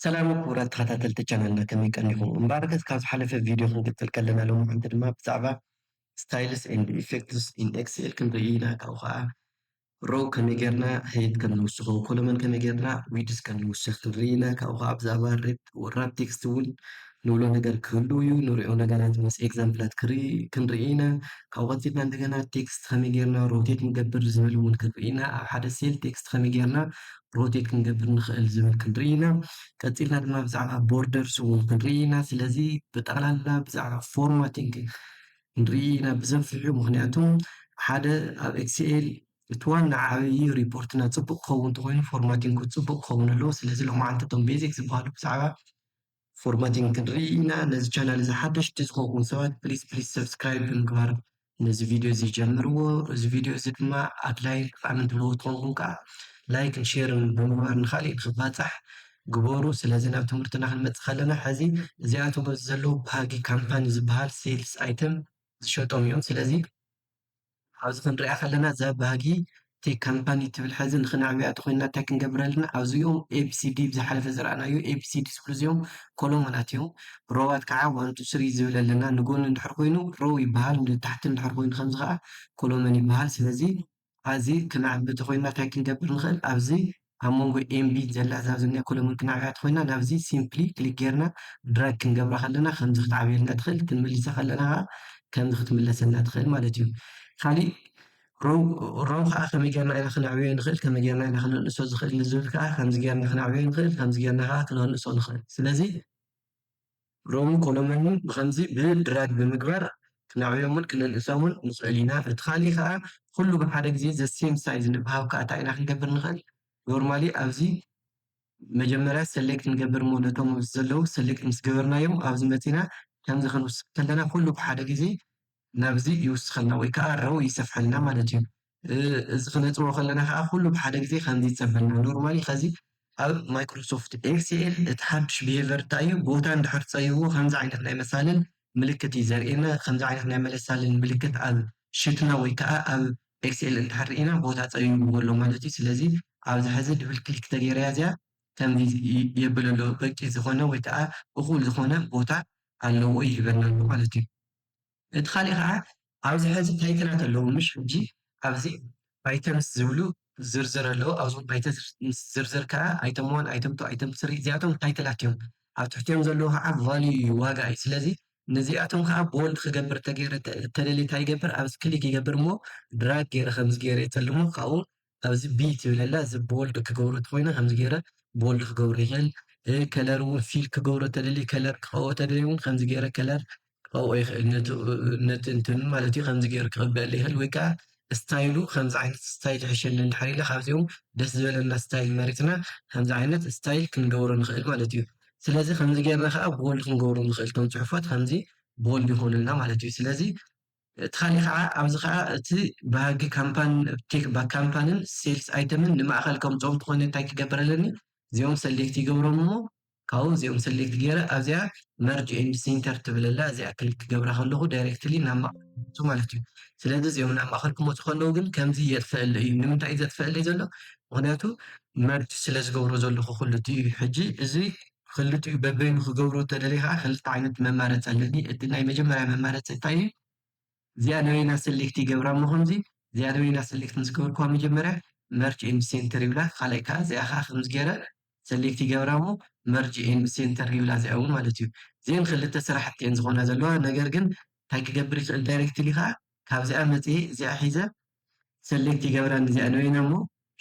ሰላም ክቡራት ተኸታተልቲ ቻናልና ከመይ ቀኒኹም እምበኣርገዝ ካብ ዝሓለፈ ቪድዮ ክንቅፅል ከለና ሎሚ ድማ ብዛዕባ ስታይልስ ኤንድ ኢፌክትስ ኢን ኤክሴል ክንርኢ ኢና ካብኡ ከዓ ሮው ከመይ ጌርና ሄድ ከም ንውስኾ ኮሎመን ከመይ ጌርና ዊድስ ከም ንውስኽ ክንርኢ ኢና ካብኡ ከዓ ብዛዕባ ራፕ ቴክስት እውን ንብሎ ነገር ክህሉ እዩ ንሪኦ ነገራት ምስ ኤግዛምፕላት ክንርኢ ኢና ካብኡ ቀፂልና እንደገና ቴክስት ከመይ ጌርና ሮቴት ንገብር ዝብል እውን ክንርኢ ኢና ኣብ ሓደ ሴል ቴክስት ከመይ ጌርና ሮቴት ክንገብር ንኽእል ዝብል ክንርኢ ኢና ቀፂልና ድማ ብዛዕባ ቦርደርስ እውን ክንርኢ ኢና ስለዚ ብጠቕላላ ብዛዕባ ፎርማቲንግ ንርኢ ኢና ብሰፊሑ ምክንያቱም ሓደ ኣብ ኤክስኤል እቲ ዋና ዓብዪ ሪፖርትና ፅቡቅ ክኸውን እንተኮይኑ ፎርማቲንጉ ፅቡቅ ክኸውን ኣለዎ ስለዚ ሎማዓንቲ እቶም ቤዚክ ዝበሃሉ ብዛዕባ ፎርማቲንግ ክንርኢ ኢና ነዚ ቻናል እዚ ሓደሽቲ ዝኮንኩም ሰባት ፕሊዝ ሰብስክራይብ ብምግባር ነዚ ቪድዮ እዚ ጀምርዎ እዚ ቪድዮ እዚ ድማ ኣድላይ ብጣዕሚ ትብልዎ ትኾንኩም ከዓ ላይክን ሼርን ብምግባር ንካሊእ ንክባፃሕ ግበሩ ስለዚ ናብ ትምህርትና ክንመፅእ ከለና ሕዚ እዚኣቶም ዘለዉ ባህጊ ካምፓኒ ዝበሃል ሴልስ ኣይተም ዝሸጦም እዮም ስለዚ ኣብዚ ክንሪኣ ከለና እዛ ባህጊ ቴክ ካምፓኒ ትብል ሕዚ ንክነዕብያ ተኮይንና እንታይ ክንገብር ኣለና ኣብዚኦም ኤቢሲዲ ብዝሓለፈ ዝረኣናዩ ኤቢሲዲ ዝብሉ እዚኦም ኮሎመናት እዮም ሮባት ከዓ 1 2 3 ዝብል ኣለና ንጎኒ እንድሕር ኮይኑ ሮው ይበሃል ንታሕቲ እንድሕር ኮይኑ ከምዚ ከዓ ኮሎመን ይበሃል ስለዚ ኣብዚ ክነዕቢ ተኮይንና እንታይ ክንገብር ንኽእል ኣብዚ ኣብ መንጎ ኤምቢ ዘላ እዛ ዝኒኣ ኮሎመን ክንዕብያ ተኮይንና ናብዚ ሲምፕሊ ክሊክ ጌርና ድራግ ክንገብራ ከለና ከምዚ ክትዓብየልና ትኽእል ክንምልሳ ከለና ከዓ ከምዚ ክትምለሰና ትኽእል ማለት እዩ ካሊእ ሮው ከዓ ከመይ ጌርና ኢና ክነዕብዮ ንኽእል ከመይ ጌርና ኢና ክነንእሶ ዝኽእል ንዝብል ከዓ ከምዚ ጌርና ክነዕብዮ ንኽእል ከምዚ ጌርና ከዓ ክነንእሶ ንኽእል ስለዚ ሮውን ኮሎመንን ብከምዚ ብድራግ ብምግባር ክነዕብዮምን ክነንእሶምን ንኽእል ኢና እቲ ካሊእ ከዓ ኩሉ ብሓደ ግዜ ዘሴም ሳይዝ ንብሃብ ከዓ እንታይ ኢና ክንገብር ንኽእል ኖርማሊ ኣብዚ መጀመርያ ሰሌክት ንገብር ሞ ነቶም ዘለዉ ሰሌክት ምስ ገበርናዮም ኣብዚ መፂና ከምዚ ክንውስኽ ከለና ኩሉ ብሓደ ግዜ ናብዚ ይውስኸልና ወይ ከዓ ሮው ይሰፍሐልና ማለት እዩ እዚ ክነፅብሮ ከለና ከዓ ኩሉ ብሓደ ግዜ ከምዚ ይፀበልና ኖርማሊ ከዚ ኣብ ማይክሮሶፍት ኤክስኤል እቲ ሓዱሽ ብሄቨር እንታይ እዩ ቦታ እንድሕር ፀይቡ ከምዚ ዓይነት ናይ መሳልን ምልክት እዩ ዘርእየና ከምዚ ዓይነት ናይ መለሳልን ምልክት ኣብ ሽትና ወይ ከዓ ኣብ ኤክስኤል እንድሕር ርኢና ቦታ ፀይቡ ኣሎ ማለት እዩ ስለዚ ኣብዚ ሕዚ ድብል ክሊክ ተገይረያ እዚኣ ከምዚ የብል ኣሎ በቂ ዝኾነ ወይ ከዓ እኹል ዝኾነ ቦታ ኣለዎ ይህበና ኣሎ ማለት እዩ እቲ ካሊእ ከዓ ኣብዚ ሕዚ ታይትላት ኣለዉ ምሽ ሕጂ ኣብዚ ኣይተምስ ዝብሉ ዝርዝር ኣለዎ ኣብዞም ኣይተምስ ዝርዝር ከዓ ኣይተም 1 ኣይተም 2 ኣይተም 3 እዚኣቶም ታይትላት እዮም ኣብ ትሕቲኦም ዘለዉ ከዓ ቫልዩ እዩ ዋጋ እዩ ስለዚ ነዚኣቶም ከዓ ቦልድ ክገብር ተደልየ እንታይ ይገብር ኣብዚ ክሊክ ይገብር እሞ ድራግ ገይረ ከምዚ ገይረ የፀልሞ ካብኡ ኣብዚ ቢ ትብል ኣላ እዚ ቦልድ ክገብሮ ተኮይነ ከምዚ ገይረ ቦልድ ክገብሮ ይኽእል ከለር እውን ፊል ክገብሮ ተደልየ ከለር ክቐብኦ ተደልየ እውን ከምዚ ገይረ ከለር ክቐብኦ ይኽእል ነቲ እንትን ማለት እዩ ከምዚ ገይሩ ክቕበአለ ይኽእል ወይ ከዓ ስታይሉ ከምዚ ዓይነት ስታይል ይሕሸኒ እንድሕር ኢለ ካብዚኦም ደስ ዝበለና ስታይል መሪፅና ከምዚ ዓይነት ስታይል ክንገብሮ ንኽእል ማለት እዩ ስለዚ ከምዚ ጌርና ከዓ ቦልድ ክንገብሮ ንኽእል ቶም ፅሑፋት ከምዚ ቦልድ ይኾኑልና ማለት እዩ ስለዚ እቲ ካሊእ ከዓ ኣብዚ ከዓ እቲ ባህጊ ካምፓንን ሴልስ ኣይተምን ንማእኸል ከምፅኦም ትኾነ እንታይ ክገብር ኣለኒ እዚኦም ሰሌክት ይገብሮም እሞ ካብኡ እዚኦም ሰሌክት ገይረ ኣብዚኣ መርጅ ኤንድ ሴንተር ትብል ኣላ እዚኣ ክሊክ ክገብራ ከለኹ ዳይሬክትሊ ናብ ማእኸል ማለት እዩ ስለዚ እዚኦም ናብ ማእኸል ክመፁ ከለዉ ግን ከምዚ የጥፍአለ እዩ ንምንታይ እዩ ዘጥፍአለይ ዘሎ ምክንያቱ መርጅ ስለ ዝገብሮ ዘለኹ ክልቲኡ እዩ ሕጂ እዚ ክልቲኡ በበይኑ ክገብሮ ተደልየ ከዓ ክልተ ዓይነት መማረፂ ኣለኒ እቲ ናይ መጀመርያ መማረፂ እንታይ እዩ እዚኣ ነበይና ሰሌክት ይገብራ እሞ ከምዚ እዚኣ ነበይና ሰሌክት ምስ ገበርክዋ መጀመርያ መርጅ ኤንድ ሴንተር ይብላ ካልኣይ ከዓ እዚኣ ከዓ ከምዚ ገይረ ሰሌክት ይገብራ እሞ መርጅ ኤንድ ሴንተር ይብላ እዚኣ እውን ማለት እዩ እዚአን ክልተ ስራሕቲ እየን ዝኾና ዘለዋ ነገር ግን እንታይ ክገብር ይኽእል ዳይሬክትሊ ከዓ ካብዚኣ መፅአ እዚኣ ሒዘ ሰሌክት ይገብራ እዚኣ ነበይና እሞ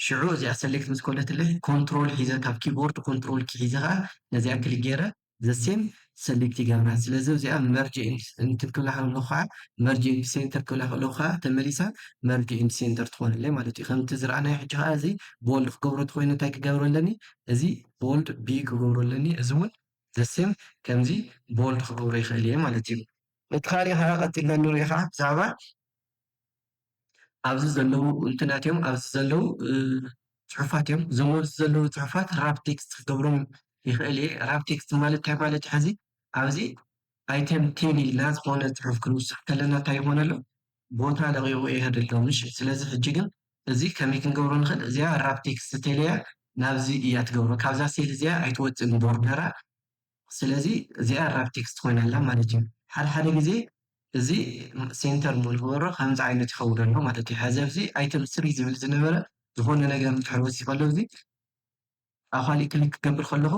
ሽዑ እዚኣ ሰሌክት ምስ ኮለትልህ ኮንትሮል ሒዘ ካብ ኪቦርድ ኮንትሮል ሒዘ ከዓ ነዚኣ ክሊክ ገይረ ዘሴም ሰሌክት ይገብራ ስለዚ እዚኣ መርጅ እንትን ክብላ ከለኹ ከዓ መርጅ ኤንድ ሴንተር ክብላ ከለኹ ከዓ ተመሊሳ መርጅ ኤንድ ሴንተር ትኾነለይ ማለት እዩ ከምቲ ዝረኣናዮ ሕጂ ከዓ እዚ ቦልድ ክገብሮ ተኮይኑ እንታይ ክገብሮ ኣለኒ እዚ ቦልድ ቢ ክገብሮ ኣለኒ እዚ እውን ዘሴም ከምዚ ቦልድ ክገብሮ ይኽእል እየ ማለት እዩ እቲ ካሊእ ከዓ ቀፂልና ንሪኦ ከዓ ብዛዕባ ኣብዚ ዘለዉ እንትናት እዮም ኣብዚ ዘለዉ ፅሑፋት እዮም እዞም ኣብዚ ዘለዉ ፅሑፋት ራፕ ቴክስት ክገብሮም ይኽእል እየ ራፕ ቴክስት ማለት እንታይ ማለት እዩ ሕዚ ኣብዚ ኣይተም ቴን ኢልና ዝኾነ ፅሑፍ ክንውስኽ ከለና እንታይ ይኾነ ኣሎ ቦታ ለቂቑ ይሄድ ኣሎ ምሽ ስለዚ ሕጂ ግን እዚ ከመይ ክንገብሮ ንኽእል እዚኣ ራፕ ቴክስት ተልያ ናብዚ እያ ትገብሮ ካብዛ ሴል እዚኣ ኣይትወፅእን ቦርደራ ስለዚ እዚኣ ራፕ ቴክስት ኮይና ኣላ ማለት እዩ ሓደ ግዜ እዚ ሴንተር ንክበሮ ከምዚ ዓይነት ይኸውን ኣሎ ማለት እዩ ሕዚ ኣብዚ ኣይተም 3 ዝብል ዝነበረ ዝኾነ ነገር እንድሕር ወፂኡ ከሎ እዚ ኣብ ካሊእ ክሊክ ክገብር ከለኹ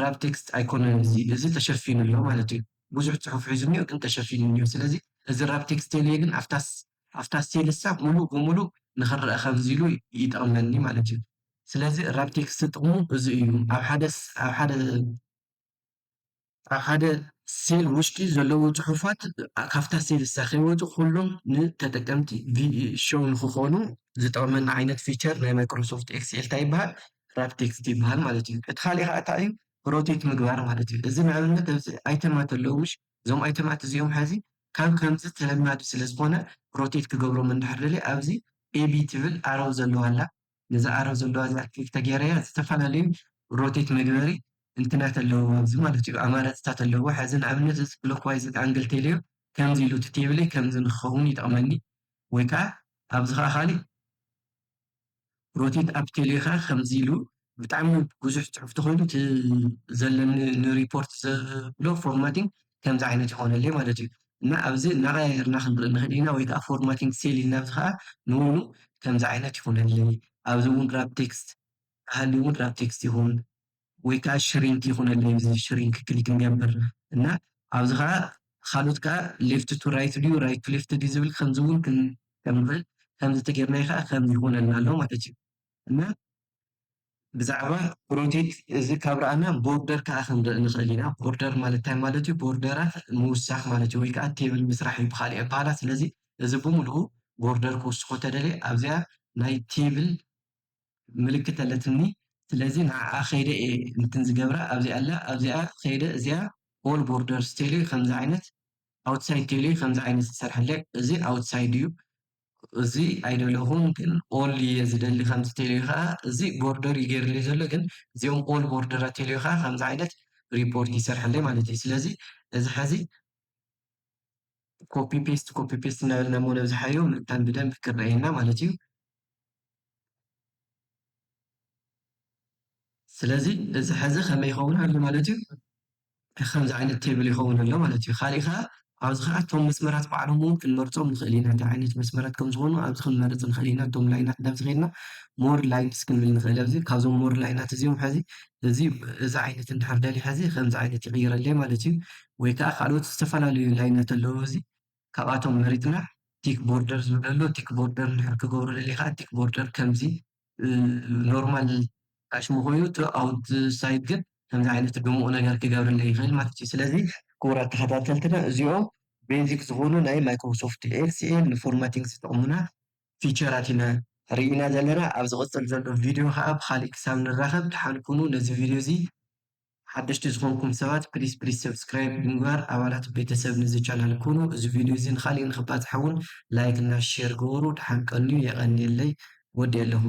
ራፕ ቴክስት ኣይኮነን እዚ ተሸፊኑ ኣሎ ማለት እዩ ብዙሕ ፅሑፍ ሒዙ እኒኦ ግን ተሸፊኑ እኒኦ ስለዚ እዚ ራፕ ቴክስት ተልየ ግን ኣፍታ ሴልሳ ሙሉእ ብሙሉእ ንክረአ ከምዚ ኢሉ ይጠቕመኒ ማለት እዩ ስለዚ ራፕ ቴክስት ጥቕሙ እዚ እዩ ኣብ ሓደ ሴል ውሽጢ ዘለዉ ፅሑፋት ካብታ ሴልሳ ከይወፁ ኩሎም ንተጠቀምቲ ሾው ንክኾኑ ዝጠቕመና ዓይነት ፊቸር ናይ ማይክሮሶፍት ኤክስኤል እንታይ ይበሃል ራፕ ቴክስት ይበሃል ማለት እዩ እቲ ካሊእ ከዓ እንታይ እዩ ሮቴት ምግባር ማለት እዩ እዚ ንኣብነት ኣብዚ ኣይተማት ኣለዉ ምሽ እዞም ኣይተማት እዚኦም ሕዚ ካብ ከምዚ ተለማዲ ስለ ዝኾነ ሮቴት ክገብሮም እንድሕር ደልየ ኣብዚ ኤቢ ትብል ኣረው ዘለዋ ኣላ ነዛ ኣረው ዘለዋ እዚኣ ክሊክ ተገይረያ ዝተፈላለዩ ሮቴት መግበሪ እንትናት ኣለዎ ኣብዚ ማለት እዩ ኣማራፅታት ኣለዎ ሕዚ ንኣብነት እዚ ክሎክዋይዝ ኣንግል ተልዮ ከምዚ ኢሉ እቲ ቴብለይ ከምዚ ንክኸውን ይጠቕመኒ ወይ ከዓ ኣብዚ ከዓ ካሊእ ሮቴት ኣብ ቴልዮ ከዓ ከምዚ ኢሉ ብጣዕሚ ብዙሕ ፅሑፍ ተኮይኑ እቲ ዘለኒ ንሪፖርት ዘብሎ ፎርማቲንግ ከምዚ ዓይነት ይኮነለይ ማለት እዩ እና ኣብዚ እናቀያየርና ክንርኢ ንኽእል ኢና ወይ ከዓ ፎርማቲንግ ሴል ኢልና ኣብዚ ከዓ ንውኑ ከምዚ ዓይነት ይኹነለይ ኣብዚ እውን ራፕ ቴክስት ሃልዩ እውን ራፕ ቴክስት ይኹን ወይ ከዓ ሽሪንክ ይኹነለይ እዚ ሽሪንክ ክሊክ ንገብር እና ኣብዚ ከዓ ካልኦት ከዓ ሌፍት ቱ ራይት ድዩ ራይት ቱ ሌፍት ድዩ ዝብል ከምዚ እውን ከም ንኽእል ከምዚ ተጌርናይ ከዓ ከምዚ ይኹነና ኣሎ ማለት እዩ እና ብዛዕባ ሮቴት እዚ ካብ ረኣና ቦርደር ከዓ ክንርኢ ንኽእል ኢና ቦርደር ማለት እንታይ ማለት እዩ ቦርደራት ምውሳኽ ማለት እዩ ወይ ከዓ ቴብል ምስራሕ እዩ ብካሊእ ኣበሃህላ ስለዚ እዚ ብምልኡ ቦርደር ክውስኮ ተደልየ ኣብዚኣ ናይ ቴብል ምልክት ኣለትኒ ስለዚ ንዓዓ ከይደ እየ እንትን ዝገብራ ኣብዚኣ ኣላ ኣብዚኣ ከይደ እዚኣ ኦል ቦርደርስ ቴልዩ ከምዚ ዓይነት ኣውትሳይድ ቴልዩ ከምዚ ዓይነት ዝሰርሐለይ እዚ ኣውትሳይድ እዩ እዚ ኣይደለኹም ግን ኦል እየ ዝደሊ ከምዚ ቴልዩ ከዓ እዚ ቦርደር እዩ ገይሩለይ ዘሎ ግን እዚኦም ኦል ቦርደራት ቴልዩ ከዓ ከምዚ ዓይነት ሪፖርት ይሰርሐለይ ማለት እዩ ስለዚ እዚ ሕዚ ኮፒ ፔስት እናበልና ሞ ነብዝሓዮ ምእንታን ብደንብ ክረአየና ማለት እዩ ስለዚ እዚ ሕዚ ከመይ ይኸውን ኣሎ ማለት እዩ ከምዚ ዓይነት ቴብል ይኸውን ኣሎ ማለት እዩ ካሊእ ከዓ ኣብዚ ከዓ እቶም መስመራት ባዕሎም እውን ክንመርፆም ንኽእል ኢና እንታይ ዓይነት መስመራት ከም ዝኾኑ ኣብዚ ክንመርፅ ንኽእል ኢና እቶም ላይናት እንዳብዚ ከይድና ሞር ላይንስ ክንብል ንኽእል ኣብዚ ካብዞም ሞር ላይናት እዚኦም ሕዚ እዚ ዓይነት እንድሕር ደልየ ሕዚ ከምዚ ዓይነት ይቕይረለይ ማለት እዩ ወይ ከዓ ካልኦት ዝተፈላለዩ ላይናት ኣለዎ እዚ ካብኣቶም መሪፅና ቲክ ቦርደር ዝብል ኣሎ ቲክ ቦርደር እንድሕር ክገብሮ ደልየ ከዓ ቲክ ቦርደር ከምዚ ኖርማል ኣሽሙ ኮይኑ እቲ ኣውት ሳይድ ግን ከምዚ ዓይነት ድሙቕ ነገር ክገብርለይ ይኽእል ማለት እዩ ስለዚ ክቡራት ተኸታተልትና እዚኦም ቤዚክ ዝኾኑ ናይ ማይክሮሶፍት ኤክስኤል ንፎርማቲንግ ዝጠቕሙና ፊቸራት ኢና ርኢና ዘለና ኣብ ዝቕፅል ዘሎ ቪድዮ ከዓ ብካሊእ ክሳብ ንራኸብ ድሓን ኩኑ ነዚ ቪድዮ እዚ ሓደሽቲ ዝኾንኩም ሰባት ፕሊዝ ሰብስክራይብ ምግባር ኣባላት ቤተሰብ ነዚ ቻናል ኩኑ እዚ ቪድዮ እዚ ንካሊእ ንክባፅሐ እውን ላይክ እና ሼር ገበሩ ድሓን ቀንዩ የቐኒየለይ ወዲ ኣለኹ